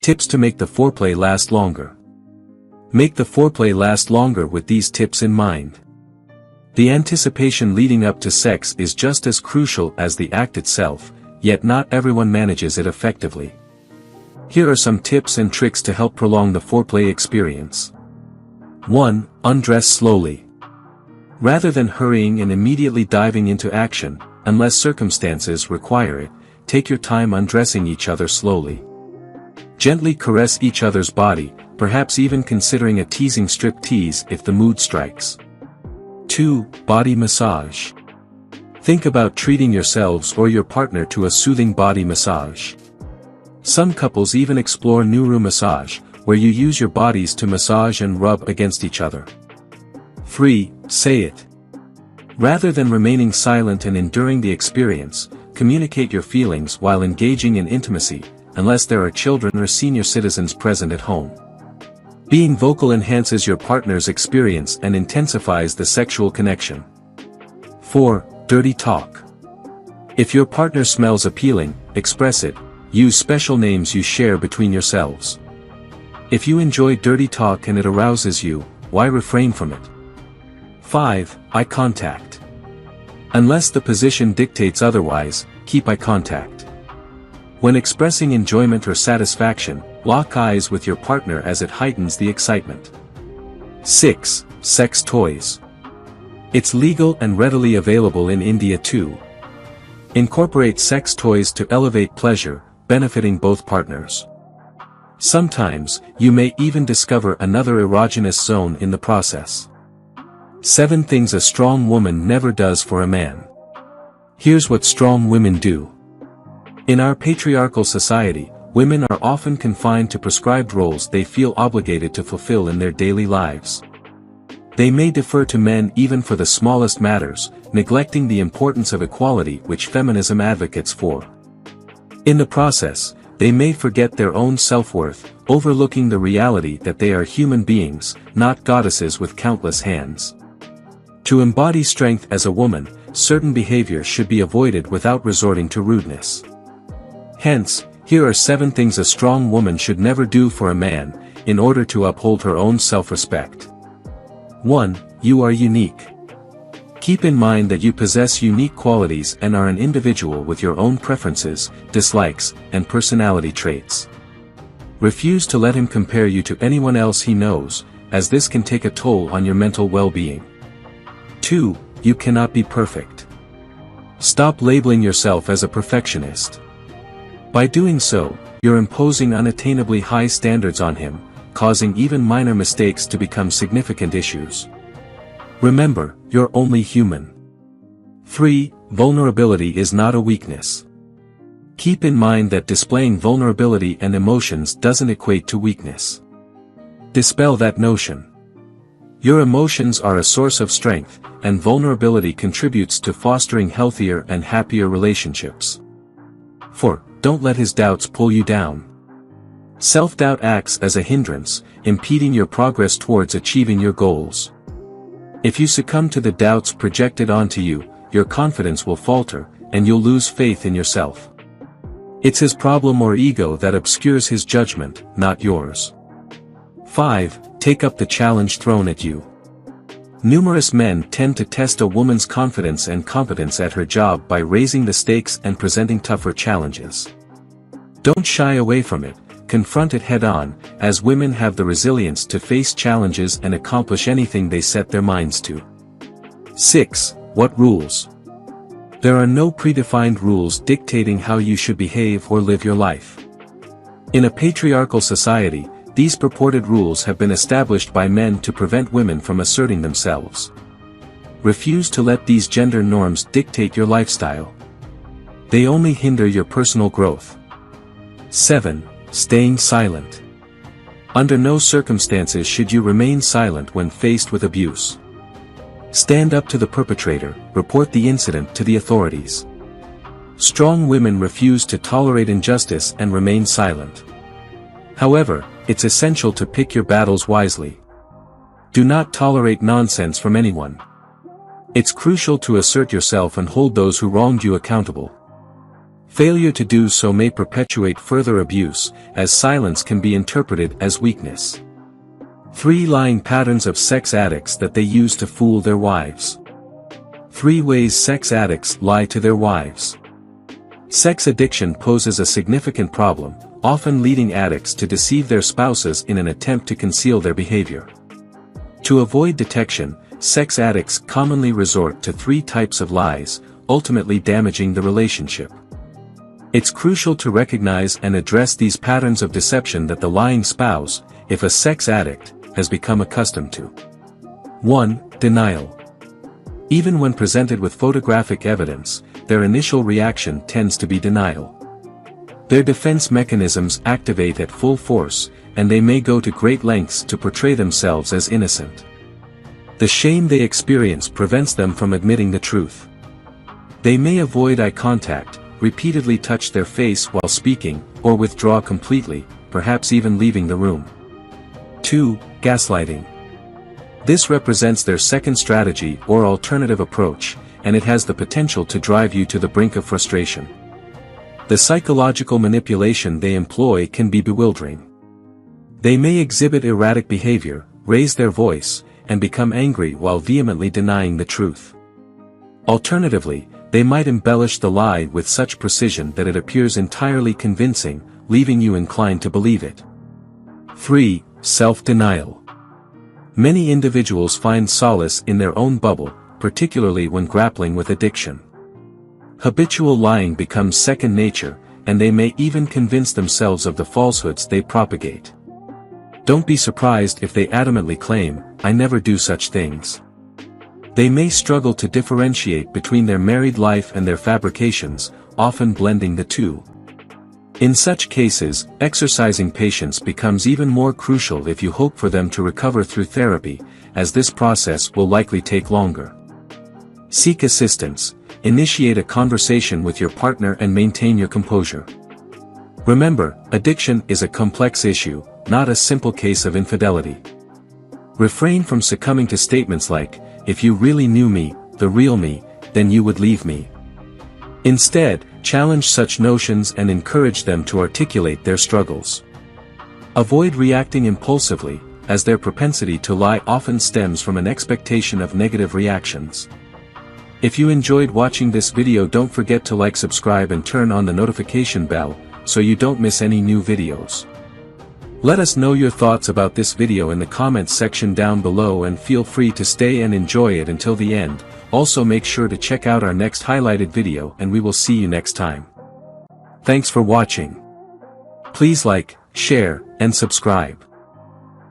Tips to make the foreplay last longer. Make the foreplay last longer with these tips in mind. The anticipation leading up to sex is just as crucial as the act itself, yet not everyone manages it effectively. Here are some tips and tricks to help prolong the foreplay experience. 1. Undress slowly. Rather than hurrying and immediately diving into action, unless circumstances require it, take your time undressing each other slowly. Gently caress each other's body, perhaps even considering a teasing strip tease if the mood strikes. 2. Body massage. Think about treating yourselves or your partner to a soothing body massage. Some couples even explore neuro massage, where you use your bodies to massage and rub against each other. 3. Say it. Rather than remaining silent and enduring the experience, communicate your feelings while engaging in intimacy, unless there are children or senior citizens present at home. Being vocal enhances your partner's experience and intensifies the sexual connection. 4. Dirty talk. If your partner smells appealing, express it. Use special names you share between yourselves. If you enjoy dirty talk and it arouses you, why refrain from it? 5. Eye contact. Unless the position dictates otherwise, keep eye contact. When expressing enjoyment or satisfaction, lock eyes with your partner as it heightens the excitement. 6. Sex toys. It's legal and readily available in India too. Incorporate sex toys to elevate pleasure, benefiting both partners. Sometimes, you may even discover another erogenous zone in the process. 7 things a strong woman never does for a man. Here's what strong women do. In our patriarchal society, women are often confined to prescribed roles they feel obligated to fulfill in their daily lives. They may defer to men even for the smallest matters, neglecting the importance of equality which feminism advocates for. In the process, they may forget their own self-worth, overlooking the reality that they are human beings, not goddesses with countless hands. To embody strength as a woman, certain behavior should be avoided without resorting to rudeness. Hence, here are 7 things a strong woman should never do for a man, in order to uphold her own self-respect. 1. You are unique. Keep in mind that you possess unique qualities and are an individual with your own preferences, dislikes, and personality traits. Refuse to let him compare you to anyone else he knows, as this can take a toll on your mental well-being. 2. You cannot be perfect. Stop labeling yourself as a perfectionist. By doing so, you're imposing unattainably high standards on him, causing even minor mistakes to become significant issues. Remember, you're only human. 3. Vulnerability is not a weakness. Keep in mind that displaying vulnerability and emotions doesn't equate to weakness. Dispel that notion. Your emotions are a source of strength, and vulnerability contributes to fostering healthier and happier relationships. 4. Don't let his doubts pull you down. Self-doubt acts as a hindrance, impeding your progress towards achieving your goals. If you succumb to the doubts projected onto you, your confidence will falter, and you'll lose faith in yourself. It's his problem or ego that obscures his judgment, not yours. 5. Take up the challenge thrown at you. Numerous men tend to test a woman's confidence and competence at her job by raising the stakes and presenting tougher challenges. Don't shy away from it, confront it head-on, as women have the resilience to face challenges and accomplish anything they set their minds to. 6. What rules? There are no predefined rules dictating how you should behave or live your life. In a patriarchal society, these purported rules have been established by men to prevent women from asserting themselves. Refuse to let these gender norms dictate your lifestyle. They only hinder your personal growth. 7. Staying silent. Under no circumstances should you remain silent when faced with abuse. Stand up to the perpetrator, report the incident to the authorities. Strong women refuse to tolerate injustice and remain silent. However, it's essential to pick your battles wisely. Do not tolerate nonsense from anyone. It's crucial to assert yourself and hold those who wronged you accountable. Failure to do so may perpetuate further abuse, as silence can be interpreted as weakness. 3 lying patterns of sex addicts that they use to fool their wives. 3 ways sex addicts lie to their wives. Sex addiction poses a significant problem, often leading addicts to deceive their spouses in an attempt to conceal their behavior. To avoid detection, sex addicts commonly resort to 3 types of lies, ultimately damaging the relationship. It's crucial to recognize and address these patterns of deception that the lying spouse, if a sex addict, has become accustomed to. 1. Denial. Even when presented with photographic evidence, their initial reaction tends to be denial. Their defense mechanisms activate at full force, and they may go to great lengths to portray themselves as innocent. The shame they experience prevents them from admitting the truth. They may avoid eye contact, repeatedly touch their face while speaking, or withdraw completely, perhaps even leaving the room. 2. Gaslighting. This represents their second strategy or alternative approach, and it has the potential to drive you to the brink of frustration. The psychological manipulation they employ can be bewildering. They may exhibit erratic behavior, raise their voice, and become angry while vehemently denying the truth. Alternatively, they might embellish the lie with such precision that it appears entirely convincing, leaving you inclined to believe it. 3. Self-denial. Many individuals find solace in their own bubble, particularly when grappling with addiction. Habitual lying becomes second nature, and they may even convince themselves of the falsehoods they propagate. Don't be surprised if they adamantly claim, "I never do such things." They may struggle to differentiate between their married life and their fabrications, often blending the two. In such cases, exercising patience becomes even more crucial if you hope for them to recover through therapy, as this process will likely take longer. Seek assistance, initiate a conversation with your partner and maintain your composure. Remember, addiction is a complex issue, not a simple case of infidelity. Refrain from succumbing to statements like, "If you really knew me, the real me, then you would leave me." Instead, challenge such notions and encourage them to articulate their struggles. Avoid reacting impulsively, as their propensity to lie often stems from an expectation of negative reactions. If you enjoyed watching this video, don't forget to like, subscribe and turn on the notification bell, so you don't miss any new videos. Let us know your thoughts about this video in the comments section down below, and feel free to stay and enjoy it until the end. Also make sure to check out our next highlighted video, and we will see you next time. Thanks for watching. Please like, share, and subscribe.